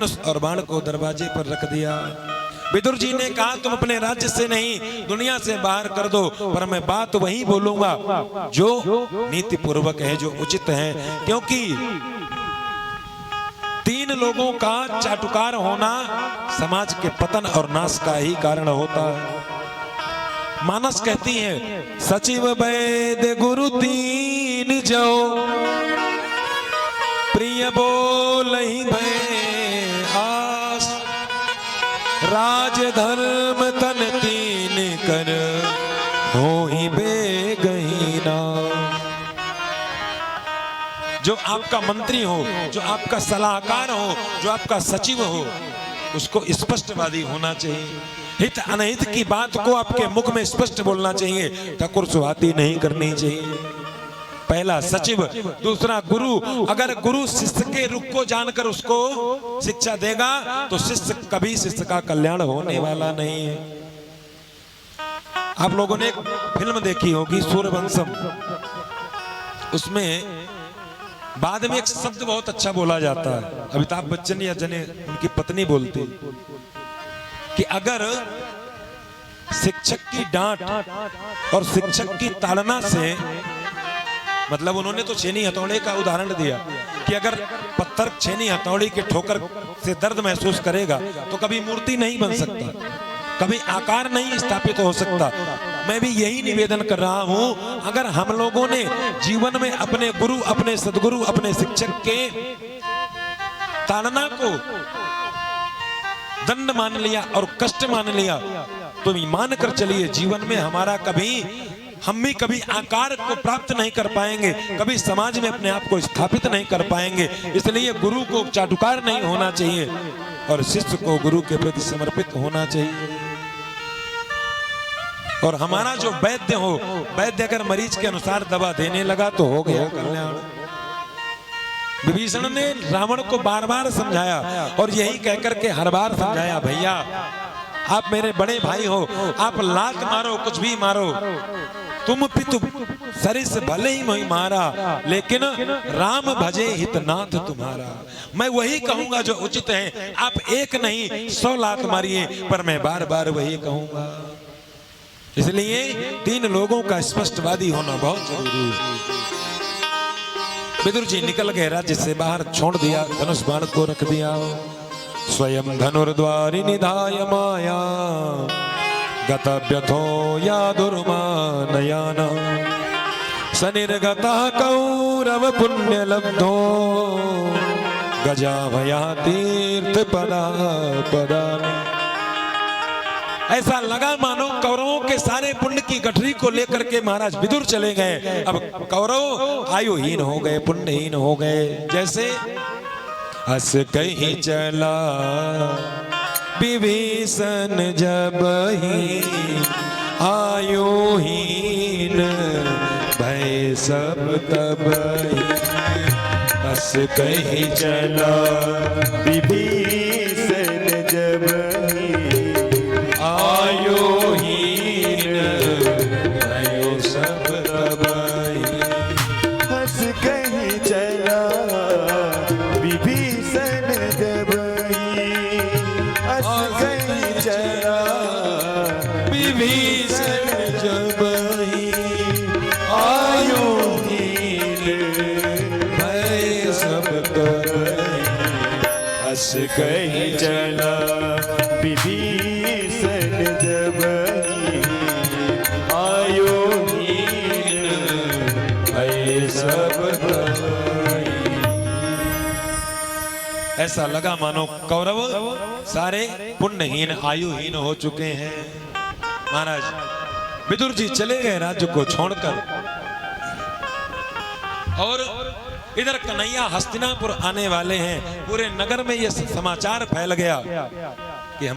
और बाण को दरवाजे पर रख दिया। विदुर जी ने कहा तुम अपने राज्य से नहीं दुनिया से बाहर कर दो, पर मैं बात वही बोलूंगा जो नीति पूर्वक है, जो उचित है, क्योंकि 3 लोगों का चाटुकार होना समाज के पतन और नाश का ही कारण होता है। मानस कहती है सचिव वैद्य गुरु 3 जो प्रिय बोल ही आस, राज धर्म तन 3 कर हो ही बेगहीना। जो आपका मंत्री हो, जो आपका सलाहकार हो, जो आपका सचिव हो, उसको स्पष्टवादी होना चाहिए। हित अनहित की बात को आपके मुख में स्पष्ट बोलना चाहिए, ठकुर सुहाती नहीं करनी चाहिए। पहला सचिव, दूसरा गुरु। अगर गुरु शिष्य के रुख को जानकर उसको शिक्षा देगा तो शिष्य कभी शिष्य का कल्याण होने वाला नहीं है। आप लोगों ने एक फिल्म देखी होगी सूर्यवंशम, उसमें बाद में एक शब्द बहुत अच्छा बोला जाता है, अमिताभ बच्चन या जने उनकी पत्नी बोलती कि अगर शिक्षक की डांट और शिक्षक की ताड़ना से, मतलब उन्होंने तो छेनी हथौड़े का उदाहरण दिया कि अगर पत्थर छेनी हथौड़ी के ठोकर से दर्द महसूस करेगा तो कभी मूर्ति नहीं बन सकता, कभी आकार नहीं स्थापित हो सकता। मैं भी यही निवेदन कर रहा हूं, अगर हम लोगों ने जीवन में अपने गुरु, अपने सदगुरु, अपने शिक्षक के ताड़ना को दंड मान लिया और कष्ट मान लिया तो मान कर चलिए जीवन में हमारा हम भी कभी आकार को प्राप्त नहीं कर पाएंगे, कभी समाज में अपने आप को स्थापित नहीं कर पाएंगे। इसलिए गुरु को चाटुकार नहीं होना चाहिए और शिष्य को गुरु के प्रति समर्पित होना चाहिए। और हमारा जो वैद्य हो, वैद्य अगर मरीज के अनुसार दवा देने लगा तो हो गया कल्याण। विभीषण ने रावण को बार बार समझाया और यही कहकर के हर बार समझाया, भैया आप मेरे बड़े भाई हो, आप लात मारो कुछ भी मारो, तुम पितु सरिस भले ही मोहि मारा, लेकिन राम भजे हितनाथ तुम्हारा। मैं वही कहूंगा जो उचित है, आप एक नहीं 100 लात मारिए, पर मैं बार बार वही कहूंगा। इसलिए 3 लोगों का स्पष्टवादी होना बहुत जरूरी है। विदुर जी निकल गए, राज्य से बाहर छोड़ दिया, धनुष बाण को रख दिया। स्वयं धनुर्द्वारि निधाय माया गतव्यथो या दुर्मानयाना, सनिर्गता कौरव पुण्य लब्धो गजाभया तीर्थ पदा पदानि। ऐसा लगा मानो कौरवों के सारे पुण्य की गठरी को लेकर के महाराज विदुर चले गए। अब कौरव आयुहीन हो गए, पुण्यहीन हो गए। जैसे हस कहीं चला विभीषण जब ही आयुहीन भय सब तब ही। हस कहीं चला विभीषण जब ही आयुहीन भय सब तब ही। हस कहीं चला विभीषण जब ही, हस कहीं चला विभीषण जब ही आयुहीन भय सब तब ही। हस कहीं चला विभीषण जब ही आयुहीन भय सब तब ही। ऐसा लगा मानो कौरव सारे पुण्यहीन आयुहीन हो चुके हैं। महाराज विदुर जी चले गए राज्य को छोड़कर, और इधर कन्हैया हस्तिनापुर आने वाले हैं। पूरे नगर में यह समाचार फैल गया